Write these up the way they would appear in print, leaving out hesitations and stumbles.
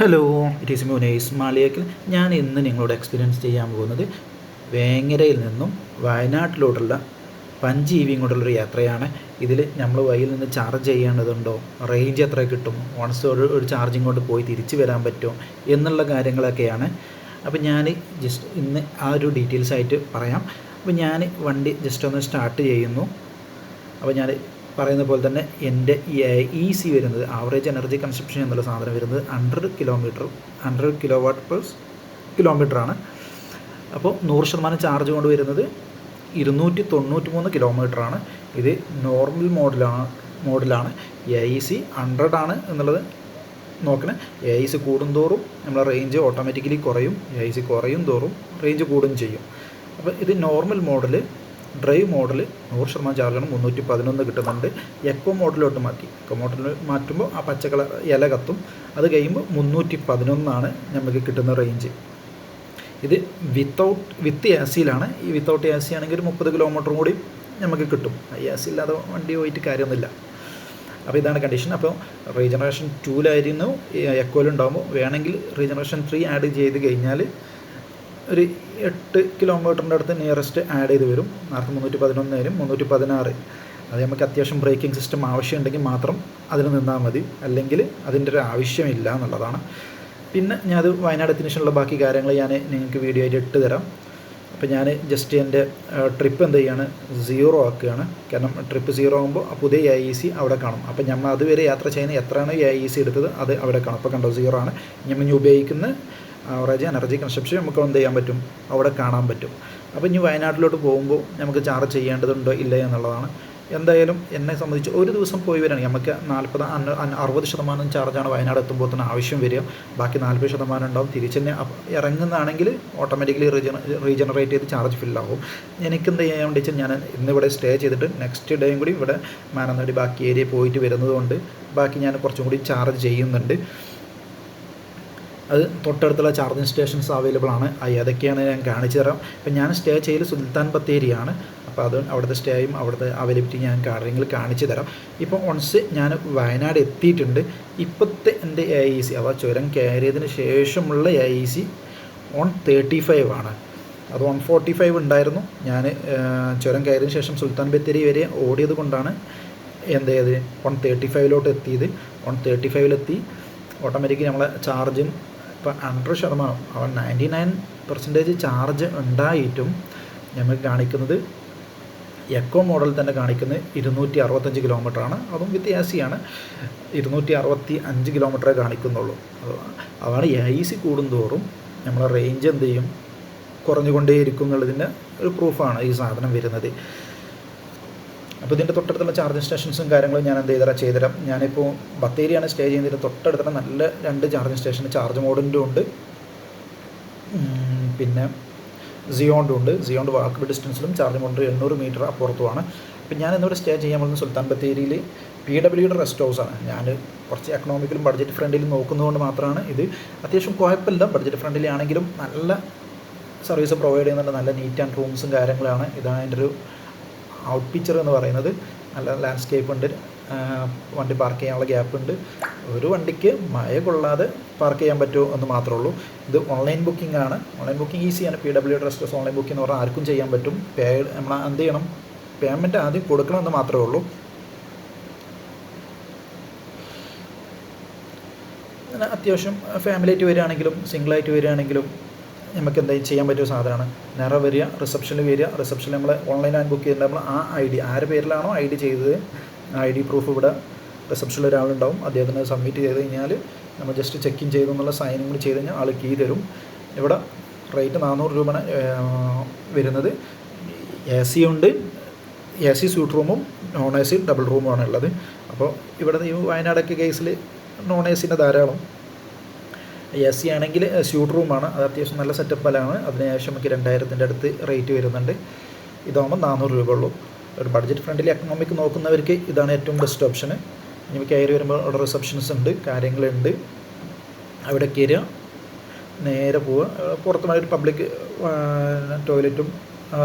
Hello, it is Munais Maliyekkal. ഞാൻ ഇന്ന് നിങ്ങളോട് എക്സ്പീരിയൻസ് ചെയ്യാൻ പോകുന്നത് വേങ്ങരയിൽ നിന്നും വയനാട്ടിലോട്ടുള്ള 5 EV കൊണ്ടുള്ളൊരു യാത്രയാണ്. ഇതിൽ നമ്മൾ വഴിയിൽ നിന്ന് ചാർജ് ചെയ്യേണ്ടതുണ്ടോ, റേഞ്ച് എത്ര കിട്ടും, വൺസ് ഒരു ചാർജിങ് കൊണ്ട് പോയി തിരിച്ച് വരാൻ പറ്റുമോ എന്നുള്ള കാര്യങ്ങളൊക്കെയാണ്. അപ്പോൾ ഞാൻ ജസ്റ്റ് ഇന്ന് ആ ഒരു ഡീറ്റെയിൽസ് ആയിട്ട് പറയാം. അപ്പോൾ ഞാൻ വണ്ടി ജസ്റ്റ് ഒന്ന് സ്റ്റാർട്ട് ചെയ്യുന്നു. അപ്പോൾ ഞാൻ പറയുന്ന പോലെ തന്നെ എൻ്റെ EC വരുന്നത് ആവറേജ് എനർജി കൺസപ്ഷൻ എന്നുള്ള സാധനം വരുന്നത് 100 kW/km. അപ്പോൾ 100% ചാർജ് കൊണ്ട് വരുന്നത് 293 km. ഇത് നോർമൽ മോഡലാണ്. AEC 100 ആണ് എന്നുള്ളത് നോക്കണേ. AEC കൂടുന്തോറും നമ്മളെ റേഞ്ച് ഓട്ടോമാറ്റിക്കലി കുറയും. AEC കുറയും തോറും റേഞ്ച് കൂടുകയും ചെയ്യും. അപ്പോൾ ഇത് നോർമൽ മോഡൽ, ഡ്രൈവ് മോഡൽ 100% ചാർജാണ്, 311 കിട്ടുന്നുണ്ട്. എക്കോ മോഡലോട്ട് മാറ്റുമ്പോൾ ആ പച്ച കളർ ഇല കത്തും. അത് കഴിയുമ്പോൾ 311 നമുക്ക് കിട്ടുന്ന റേഞ്ച്. ഇത് വിത്ത് AC ഈ വിത്തൗട്ട് AC ആണെങ്കിൽ ഒരു 30 km കൂടി നമുക്ക് കിട്ടും. AC ഇല്ലാതെ വണ്ടി പോയിട്ട് കാര്യമൊന്നുമില്ല. അപ്പോൾ ഇതാണ് കണ്ടീഷൻ. അപ്പോൾ റീജനറേഷൻ 2 എക്കോയിലുണ്ടാകുമ്പോൾ വേണമെങ്കിൽ റീജനറേഷൻ 3 ആഡ് ചെയ്ത് കഴിഞ്ഞാൽ ഒരു 8 കിലോമീറ്ററിൻ്റെ അടുത്ത് നിയറസ്റ്റ് ആഡ് ചെയ്ത് വരും. നേരത്തെ 311 316. അത് നമുക്ക് അത്യാവശ്യം ബ്രേക്കിംഗ് സിസ്റ്റം ആവശ്യമുണ്ടെങ്കിൽ മാത്രം അതിന് നിന്നാൽ മതി, അല്ലെങ്കിൽ അതിൻ്റെ ഒരു ആവശ്യമില്ല എന്നുള്ളതാണ്. പിന്നെ ഞാനത് വയനാട് എത്തിനുള്ള ബാക്കി കാര്യങ്ങൾ ഞാൻ നിങ്ങൾക്ക് വീഡിയോ ആയിട്ട് ഇട്ട് തരാം. അപ്പോൾ ഞാൻ ജസ്റ്റ് എൻ്റെ ട്രിപ്പ് എന്ത് ചെയ്യാണ്, 0 ആക്കുകയാണ്. കാരണം ട്രിപ്പ് 0 ആകുമ്പോൾ പുതിയ AEC അവിടെ കാണും. അപ്പോൾ നമ്മൾ അതുവരെ യാത്ര ചെയ്യുന്ന എത്രയാണോ AEC എടുത്തത് അത് അവിടെ കാണും. അപ്പോൾ കണ്ടോ 0 ആണ്. നമ്മൾ ഉപയോഗിക്കുന്ന ആവറേജ് എനർജി കൺസപ്ഷൻ നമുക്ക് എന്ത് ചെയ്യാൻ പറ്റും, അവിടെ കാണാൻ പറ്റും. അപ്പോൾ ഇനി വയനാട്ടിലോട്ട് പോകുമ്പോൾ നമുക്ക് ചാർജ് ചെയ്യേണ്ടതുണ്ടോ ഇല്ല എന്നുള്ളതാണ്. എന്തായാലും എന്നെ സംബന്ധിച്ച് ഒരു ദിവസം പോയി വരികയാണെങ്കിൽ നമുക്ക് 60% ചാർജാണ് വയനാട് എത്തുമ്പോൾ തന്നെ ആവശ്യം വരിക. ബാക്കി 40% ഉണ്ടാവും. തിരിച്ച് തന്നെ ഇറങ്ങുന്നതാണെങ്കിൽ ഓട്ടോമാറ്റിക്കലി റീജനറേറ്റ് ചെയ്ത് ചാർജ് ഫില്ലാകും. എനിക്കെന്ത് ചെയ്യാൻ വേണ്ടി വെച്ചാൽ ഞാൻ ഇന്നിവിടെ സ്റ്റേ ചെയ്തിട്ട് നെക്സ്റ്റ് ഡേയും കൂടി ഇവിടെ മാനന്തവാടി ബാക്കി ഏരിയ പോയിട്ട് വരുന്നതുകൊണ്ട് ബാക്കി ഞാൻ കുറച്ചും കൂടി ചാർജ് ചെയ്യുന്നുണ്ട്. അത് തൊട്ടടുത്തുള്ള ചാർജിങ് സ്റ്റേഷൻസ് അവൈലബിൾ ആണ്. ഏതൊക്കെയാണ് ഞാൻ കാണിച്ചു തരാം. ഇപ്പം ഞാൻ സ്റ്റേ ചെയ്യൽ സുൽത്താൻ ബത്തേരിയാണ്. അപ്പോൾ അത് അവിടുത്തെ സ്റ്റേയും അവിടുത്തെ അവൈലബിലിറ്റി ഞാൻ കാര്യങ്ങൾ കാണിച്ചു തരാം. ഇപ്പോൾ വൺസ് ഞാൻ വയനാട് എത്തിയിട്ടുണ്ട്. ഇപ്പോഴത്തെ എൻ്റെ AEC അഥവാ ചുരം കയറിയതിന് ശേഷമുള്ള AEC 135 ആണ്. അത് 145 ഉണ്ടായിരുന്നു. ഞാൻ ചുരം കയറിയതിന് ശേഷം സുൽത്താൻ ബത്തേരി വരെ ഓടിയത് കൊണ്ടാണ് എന്ത് ചെയ്ത് 135 എത്തിയത്. 135 ഓട്ടോമാറ്റിക്കലി നമ്മളെ ചാർജും ഇപ്പോൾ 100%, അവൻ 99% ചാർജ് ഉണ്ടായിട്ടും നമുക്ക് കാണിക്കുന്നത് എക്കോ മോഡൽ തന്നെ കാണിക്കുന്നത് 265 km. അതും വിത്ത് AC ആണ്. 265 km കാണിക്കുന്നുള്ളൂ. അതാണ് AEC കൂടുന്തോറും നമ്മളെ റേഞ്ച് എന്ത് ചെയ്യും, കുറഞ്ഞുകൊണ്ടേയിരിക്കും എന്നുള്ളതിൻ്റെ ഒരു പ്രൂഫാണ് ഈ സാധനം വരുന്നത്. അപ്പോൾ ഇതിൻ്റെ തൊട്ടടുത്തുള്ള ചാർജിങ് സ്റ്റേഷൻസും കാര്യങ്ങളും ഞാൻ എന്ത് ചെയ്തുതരാം. ഞാനിപ്പോൾ ബത്തേരിയാണ് സ്റ്റേ ചെയ്യുന്നതിന് തൊട്ടടുത്തുള്ള നല്ല 2 ചാർജിങ് സ്റ്റേഷൻ, ചാർജ് മോഡിൻ്റെ ഉണ്ട്, പിന്നെ സിയോണ്ടും ഉണ്ട്. സിയോണ്ട് വാക്കബിൾ ഡിസ്റ്റൻസിലും ചാർജ് മോഡ് 800 മീറ്റർ അപ്പുറത്തുമാണ്. അപ്പോൾ ഞാൻ ഇന്നിവിടെ സ്റ്റേ ചെയ്യാൻ പോകുന്നത് സുൽത്താൻ ബത്തേരിയിൽ PWയുടെ റെസ്റ്റ് ഹൗസാണ്. ഞാൻ കുറച്ച് എക്കണോമിക്കലും ബഡ്ജറ്റ് ഫ്രണ്ട്ലിയും നോക്കുന്നതുകൊണ്ട് മാത്രമാണ് ഇത്. അത്യാവശ്യം കുഴപ്പമില്ല, ബഡ്ജറ്റ് ഫ്രണ്ട്ലി ആണെങ്കിലും നല്ല സർവീസ് പ്രൊവൈഡ് ചെയ്യുന്നുണ്ട്. നല്ല നീറ്റ് ആൻഡ് റൂംസും കാര്യങ്ങളാണ്. ഇതാണ് എൻ്റെ ഒരു ഔട്ട് പിക്ചർ എന്ന് പറയുന്നത്. നല്ല ലാൻഡ്സ്കേപ്പ് ഉണ്ട്, വണ്ടി പാർക്ക് ചെയ്യാനുള്ള ഗ്യാപ്പ് ഉണ്ട്. ഒരു വണ്ടിക്ക് മഴ കൊള്ളാതെ പാർക്ക് ചെയ്യാൻ പറ്റുമോ എന്ന് മാത്രമേ ഉള്ളൂ. ഇത് ഓൺലൈൻ ബുക്കിംഗ് ആണ്. ഓൺലൈൻ ബുക്കിംഗ് ഈസിയാണ്. PW rest house online booking എന്ന് പറഞ്ഞാൽ ആർക്കും ചെയ്യാൻ പറ്റും. നമ്മൾ എന്ത് ചെയ്യണം, പേയ്മെൻറ്റ് ആദ്യം കൊടുക്കണമെന്ന് മാത്രമേ ഉള്ളൂ. അത്യാവശ്യം ഫാമിലിയായിട്ട് വരികയാണെങ്കിലും സിംഗിളായിട്ട് വരികയാണെങ്കിലും നമുക്ക് എന്തായാലും ചെയ്യാൻ പറ്റിയ സാധനമാണ്. നേരെ വരിക, റിസപ്ഷനിൽ വരിക. റിസപ്ഷനിൽ നമ്മൾ ഓൺലൈനായിട്ട് ബുക്ക് ചെയ്തിട്ട് നമ്മൾ ആ ID ആരുടെ പേരിലാണോ ID ചെയ്തത് ID പ്രൂഫ് ഇവിടെ റിസപ്ഷനിൽ ഒരാളുണ്ടാവും. അദ്ദേഹത്തിന് സബ്മിറ്റ് ചെയ്ത് കഴിഞ്ഞാൽ നമ്മൾ ജസ്റ്റ് ചെക്ക് ഇൻ ചെയ്തു എന്നുള്ള സൈനും കൂടി ചെയ്ത് കഴിഞ്ഞാൽ ആൾ കീ തരും. ഇവിടെ റേറ്റ് 400 രൂപയാണ് വരുന്നത്. AC ഉണ്ട്, AC സ്യൂട്ട് റൂമും നോൺ AC ഡബിൾ റൂമുമാണ് ഉള്ളത്. അപ്പോൾ ഇവിടെ ഈ വയനാടൊക്കെ കേസിൽ നോൺ ACൻ്റെ ധാരാളം. AC ആണെങ്കിൽ സ്യൂട്ട് റൂമാണ്. അത് അത്യാവശ്യം നല്ല സെറ്റപ്പിലാണ്. അതിനുശേഷം നമുക്ക് 2000-ൻ്റെ അടുത്ത് റേറ്റ് വരുന്നുണ്ട്. ഇതാകുമ്പോൾ 400 രൂപ ഉള്ളൂ. ഒരു ബഡ്ജറ്റ് ഫ്രണ്ട്ലി എക്കണോമിക് നോക്കുന്നവർക്ക് ഇതാണ് ഏറ്റവും ബെസ്റ്റ് ഓപ്ഷന്. ഇനി കയറി വരുമ്പോൾ അവിടെ റിസപ്ഷൻസ് ഉണ്ട്, കാര്യങ്ങളുണ്ട്. അവിടെ കയറുക, നേരെ പോവുക. പുറത്തുമായി ഒരു പബ്ലിക് ടോയ്ലറ്റും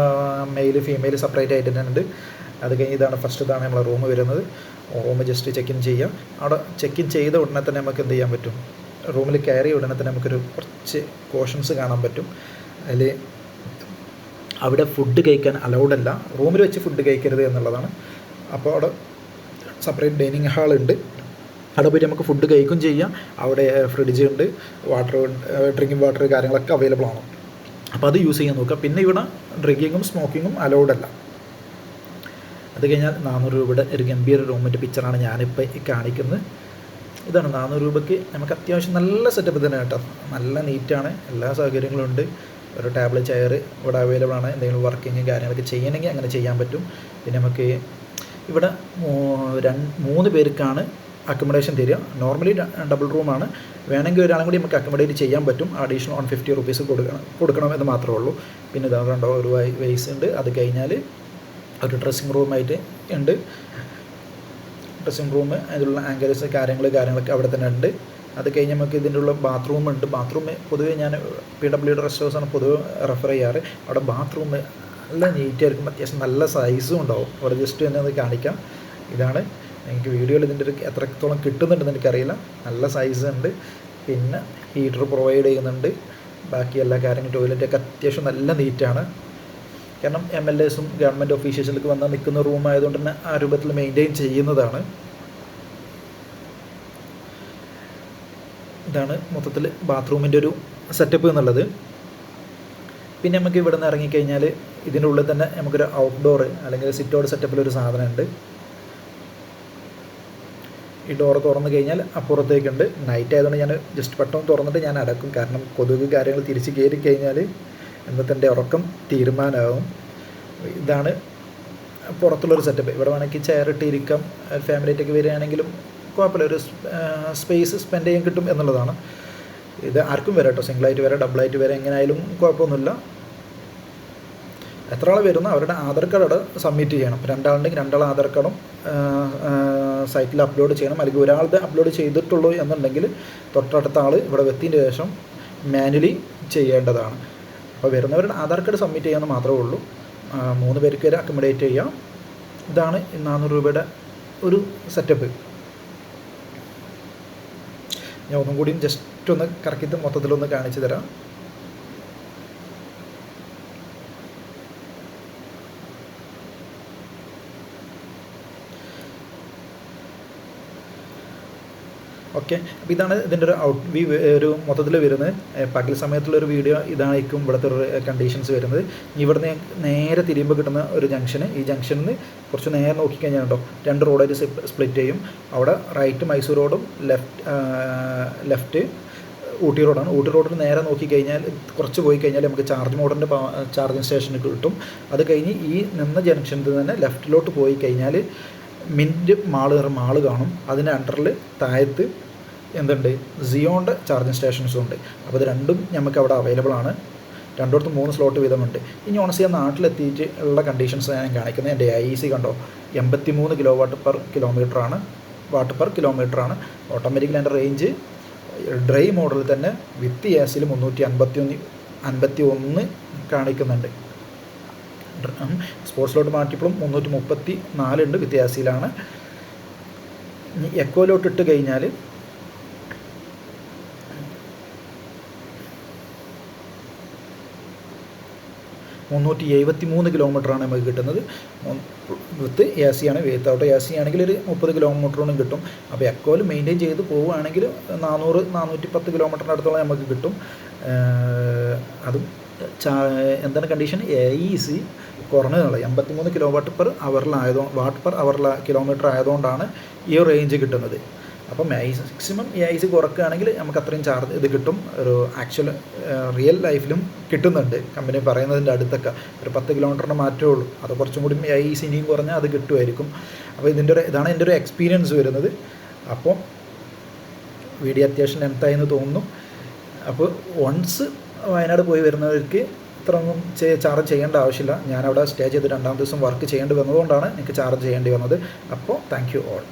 മെയിൽ ഫീമെയിൽ സെപ്പറേറ്റ് ആയിട്ട് തന്നെ ഉണ്ട്. അത് കഴിഞ്ഞ് ഇതാണ് നമ്മളെ റൂം വരുന്നത്. റൂം ജസ്റ്റ് ചെക്ക് ഇൻ ചെയ്യുക. അവിടെ ചെക്ക് ഇൻ ചെയ്ത ഉടനെ തന്നെ നമുക്ക് എന്ത് ചെയ്യാൻ പറ്റും, റൂമിൽ കയറിയ ഉടനെ തന്നെ നമുക്കൊരു കുറച്ച് കോഷൻസ് കാണാൻ പറ്റും. അതിൽ അവിടെ ഫുഡ് കഴിക്കാൻ അലൗഡല്ല, റൂമിൽ വെച്ച് ഫുഡ് കഴിക്കരുത് എന്നുള്ളതാണ്. അപ്പോൾ അവിടെ സെപ്പറേറ്റ് ഡൈനിങ് ഹാളുണ്ട്, അവിടെ പോയിട്ട് നമുക്ക് ഫുഡ് കഴിക്കുകയും ചെയ്യാം. അവിടെ ഫ്രിഡ്ജ് ഉണ്ട്, വാട്ടർ, ഡ്രിങ്കിങ് വാട്ടർ കാര്യങ്ങളൊക്കെ അവൈലബിൾ ആണ്. അപ്പോൾ അത് യൂസ് ചെയ്യാൻ നോക്കുക. പിന്നെ ഇവിടെ ഡ്രിങ്കിങ്ങും സ്മോക്കിങ്ങും അലൗഡല്ല. അത് കഴിഞ്ഞാൽ 400 രൂപയുടെ ഒരു ഗംഭീര റൂമിൻ്റെ പിക്ചറാണ് ഞാനിപ്പോൾ കാണിക്കുന്നത്. ഇതാണ് 400 രൂപയ്ക്ക് നമുക്ക് അത്യാവശ്യം നല്ല സെറ്റപ്പ് തന്നെ കേട്ടോ, നല്ല നീറ്റാണ്, എല്ലാ സൗകര്യങ്ങളും ഉണ്ട്. ഒരു ടേബിൾ ചെയർ ഇവിടെ അവൈലബിൾ ആണ്, എന്തെങ്കിലും വർക്കിങ് കാര്യങ്ങളൊക്കെ ചെയ്യണമെങ്കിൽ അങ്ങനെ ചെയ്യാൻ പറ്റും. പിന്നെ നമുക്ക് ഇവിടെ 3 പേർക്കാണ് അക്കോമഡേഷൻ തരിക. നോർമലി ഡബിൾ റൂമാണ്, വേണമെങ്കിൽ ഒരാളും കൂടി നമുക്ക് അക്കോമഡേറ്റ് ചെയ്യാൻ പറ്റും. അഡീഷണൽ 150 റുപ്പീസ് കൊടുക്കണം എന്ന് മാത്രമേ ഉള്ളൂ. പിന്നെ ഇതാ കണ്ടോ, ഒരു വൈസ് ഉണ്ട്. അത് കഴിഞ്ഞാൽ ഒരു ഡ്രസ്സിങ് റൂമായിട്ട് ഉണ്ട്, ഡ്രസ്സിങ് റൂം, അതിലുള്ള ആങ്കേഴ്സ് കാര്യങ്ങളൊക്കെ അവിടെ തന്നെ ഉണ്ട്. അത് കഴിഞ്ഞ് നമുക്ക് ഇതിൻ്റെ ഉള്ള ബാത്റൂം ഉണ്ട്. ബാത്റൂം പൊതുവേ ഞാൻ PWD റെസ്റ്റോറൻസാണ് പൊതുവെ റെഫർ ചെയ്യാറ്. അവിടെ ബാത്റൂം നല്ല നീറ്റായിരിക്കും, അത്യാവശ്യം നല്ല സൈസും ഉണ്ടാവും. അവിടെ ജസ്റ്റ് തന്നെ അത് കാണിക്കാം. ഇതാണ്, എനിക്ക് വീഡിയോയിൽ ഇതിൻ്റെ ഒരു എത്രത്തോളം കിട്ടുന്നുണ്ടെന്ന് എനിക്കറിയില്ല. നല്ല സൈസ് ഉണ്ട്. പിന്നെ ഹീറ്റർ പ്രൊവൈഡ് ചെയ്യുന്നുണ്ട്. ബാക്കി എല്ലാ കാര്യങ്ങളും ടോയ്ലറ്റൊക്കെ അത്യാവശ്യം നല്ല നീറ്റാണ്. കാരണം MLAസും ഗവൺമെൻറ് ഓഫീഷ്യൽസിലേക്ക് വന്നാൽ നിൽക്കുന്ന റൂമായതുകൊണ്ട് തന്നെ ആ രൂപത്തിൽ മെയിൻറ്റെയിൻ ചെയ്യുന്നതാണ്. ഇതാണ് മൊത്തത്തിൽ ബാത്റൂമിൻ്റെ ഒരു സെറ്റപ്പ് എന്നുള്ളത്. പിന്നെ നമുക്ക് ഇവിടെ നിന്ന് ഇറങ്ങിക്കഴിഞ്ഞാൽ ഇതിൻ്റെ ഉള്ളിൽ തന്നെ നമുക്കൊരു ഔട്ട്ഡോർ അല്ലെങ്കിൽ സിറ്റ് ഔട്ട് സെറ്റപ്പിലൊരു സാധനമുണ്ട്. ഈ ഡോറ് തുറന്നു കഴിഞ്ഞാൽ അപ്പുറത്തേക്കുണ്ട്. നൈറ്റ് ആയതുകൊണ്ട് ഞാൻ ജസ്റ്റ് പെട്ടെന്ന് തുറന്നിട്ട് ഞാൻ അടക്കും, കാരണം കൊതുക് കാര്യങ്ങൾ തിരിച്ച് കയറി കഴിഞ്ഞാൽ ഇന്നത്തെ എൻ്റെ ഉറക്കം തീരുമാനമാകും. ഇതാണ് പുറത്തുള്ളൊരു സെറ്റപ്പ്. ഇവിടെ വേണമെങ്കിൽ ചെയറിട്ട് ഇരിക്കാം, ഫാമിലിയായിട്ടൊക്കെ വരികയാണെങ്കിലും കുഴപ്പമില്ല, ഒരു സ്പേസ് സ്പെൻഡ് ചെയ്യാൻ കിട്ടും എന്നുള്ളതാണ്. ഇത് ആർക്കും വരാം കേട്ടോ, സിംഗിളായിട്ട് വരാം, ഡബിളായിട്ട് വരാം, എങ്ങനെയായാലും കുഴപ്പമൊന്നുമില്ല. എത്ര ആൾ വരുന്നു അവരുടെ ആധാർ കാർഡ് അവിടെ സബ്മിറ്റ് ചെയ്യണം. 2 ആളുണ്ടെങ്കിൽ 2 ആൾ ആധാർ കാർഡും സൈറ്റിൽ അപ്ലോഡ് ചെയ്യണം. അല്ലെങ്കിൽ ഒരാളുടെ അപ്ലോഡ് ചെയ്തിട്ടുള്ളൂ എന്നുണ്ടെങ്കിൽ തൊട്ടടുത്ത ആൾ ഇവിടെ എത്തിയതിന് ശേഷം മാനുവലി ചെയ്യേണ്ടതാണ്. അപ്പോൾ വരുന്നവരുടെ ആധാർ കാർഡ് സബ്മിറ്റ് ചെയ്യാമെന്ന് മാത്രമേ ഉള്ളൂ. 3 പേർക്ക് വരെ അക്കോമഡേറ്റ് ചെയ്യാം. ഇതാണ് 400 രൂപയുടെ ഒരു സെറ്റപ്പ്. ഞാൻ ഒന്നും കൂടിയും ജസ്റ്റ് ഒന്ന് കറക്കിയിട്ട് മൊത്തത്തിലൊന്ന് കാണിച്ചു തരാം. ഓക്കെ, അപ്പോൾ ഇതാണ് ഇതിൻ്റെ ഒരു ഒരു മൊത്തത്തിൽ വരുന്നത്. പകൽ സമയത്തുള്ളൊരു വീഡിയോ ഇതായിരിക്കും ഇവിടുത്തെ ഒരു കണ്ടീഷൻസ് വരുന്നത്. ഇവിടുന്ന് നേരെ തിരിയുമ്പോൾ കിട്ടുന്ന ഒരു ജംഗ്ഷന്, ഈ ജംഗ്ഷനിൽ നിന്ന് കുറച്ച് നേരെ നോക്കിക്കഴിഞ്ഞാൽ കേട്ടോ 2 റോഡായിട്ട് സ്പ്ലിറ്റ് ചെയ്യും. അവിടെ റൈറ്റ് മൈസൂർ റോഡും ലെഫ്റ്റ് ഊട്ടി റോഡാണ്. ഊട്ടി റോഡിൽ നേരെ നോക്കിക്കഴിഞ്ഞാൽ കുറച്ച് പോയി കഴിഞ്ഞാൽ നമുക്ക് ചാർജിങ് സ്റ്റേഷന് കിട്ടും. അത് കഴിഞ്ഞ് ഈ നിന്ന ജംഗ്ഷനിൽ തന്നെ ലെഫ്റ്റിലോട്ട് പോയി കഴിഞ്ഞാൽ മിൻറ്റ് മാള് കാണും. അതിൻ്റെ അണ്ടറിൽ താഴത്ത് എന്തുണ്ട്, സിയോൻ്റെ ചാർജിങ് സ്റ്റേഷൻസും ഉണ്ട്. അപ്പോൾ ഇത് രണ്ടും നമുക്ക് അവിടെ അവൈലബിൾ ആണ്. രണ്ടിടത്തും 3 സ്ലോട്ട് വീതമുണ്ട്. ഇനി ഓണസ്റ്റ് ഞാൻ നാട്ടിലെത്തിയിട്ട് ഉള്ള കണ്ടീഷൻസ് ഞാൻ കാണിക്കുന്നത്. എൻ്റെ IEC കണ്ടോ 83 വാട്ട് പെർ കിലോമീറ്റർ ആണ്. ഓട്ടോമാറ്റിക്കലി എൻ്റെ റേഞ്ച് ഡ്രൈ മോഡൽ തന്നെ വിത്ത് AC 351 കാണിക്കുന്നുണ്ട്. സ്പോർട്സ് ലോട്ട് മാറ്റിയപ്പോഴും 334 ഉണ്ട്, വിത്ത് ACയിലാണ്. ഇനി എക്കോയിലോട്ട് ഇട്ട് കഴിഞ്ഞാൽ 373 കിലോമീറ്ററാണ് നമുക്ക് കിട്ടുന്നത്. വിത്ത് AC ആണ്. വിത്തൗട്ട് AC ആണെങ്കിൽ ഒരു 30 കിലോമീറ്ററോളം കിട്ടും. അപ്പോൾ എക്കോയിൽ മെയിൻറ്റെയിൻ ചെയ്ത് പോവുകയാണെങ്കിൽ 400-410 കിലോമീറ്ററിൻ്റെ അടുത്തോളം നമുക്ക് കിട്ടും. അതും എന്താണ് condition, IEC കുറഞ്ഞതുള്ള 83 watt per kilometre ആയതുകൊണ്ടാണ് ഈ റേഞ്ച് കിട്ടുന്നത്. അപ്പോൾ മാക്സിമം IEC കുറക്കുകയാണെങ്കിൽ നമുക്ക് അത്രയും ചാർജ് ഇത് കിട്ടും. ഒരു ആക്ച്വൽ റിയൽ ലൈഫിലും കിട്ടുന്നുണ്ട്. കമ്പനി പറയുന്നതിൻ്റെ അടുത്തൊക്കെ ഒരു 10 കിലോമീറ്ററിന് മാറ്റമേ ഉള്ളൂ. അത് കുറച്ചും കൂടി IEC ഇനിയും കുറഞ്ഞാൽ അത് കിട്ടുമായിരിക്കും. അപ്പോൾ ഇതാണ് എൻ്റെ ഒരു എക്സ്പീരിയൻസ് വരുന്നത്. അപ്പോൾ വീഡിയോ അത്യാവശ്യം ലെങ്തായെന്ന് തോന്നുന്നു. അപ്പോൾ വൺസ് വയനാട് പോയി വരുന്നവർക്ക് ഇത്രയൊന്നും ചാർജ് ചെയ്യേണ്ട ആവശ്യമില്ല. ഞാനവിടെ സ്റ്റേ ചെയ്ത് 2ാം ദിവസം വർക്ക് ചെയ്യേണ്ടി വന്നതുകൊണ്ടാണ് എനിക്ക് ചാർജ് ചെയ്യേണ്ടി വന്നത്. അപ്പോൾ താങ്ക് യു ഓൾ.